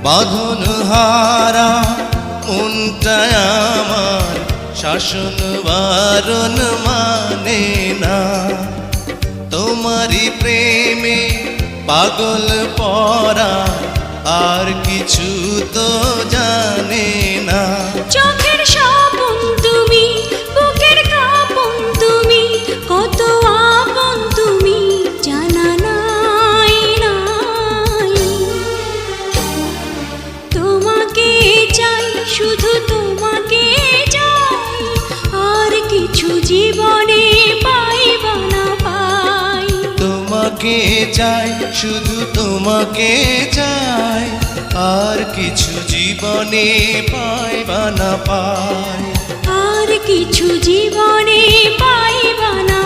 বাঁধন হারা মনটা আমার শাসন বারণ মানে না। তোমারই প্রেমে পাগল পরা আর কিছু তো জানে না। চোখের স্বপন তুমি, বুকের কাঁপন তুমি, কত আপন তুমি জানা নাই নাই। তোমাকে চাই, শুধু তোমাকে চাই, আর কিছু জীবনে পাইবা না পাই। তোমাকে চাই, শুধু তোমাকে চাই, আর কিছু জীবনে পাইবা না পাই। আর কিছু জীবনে পাইবা না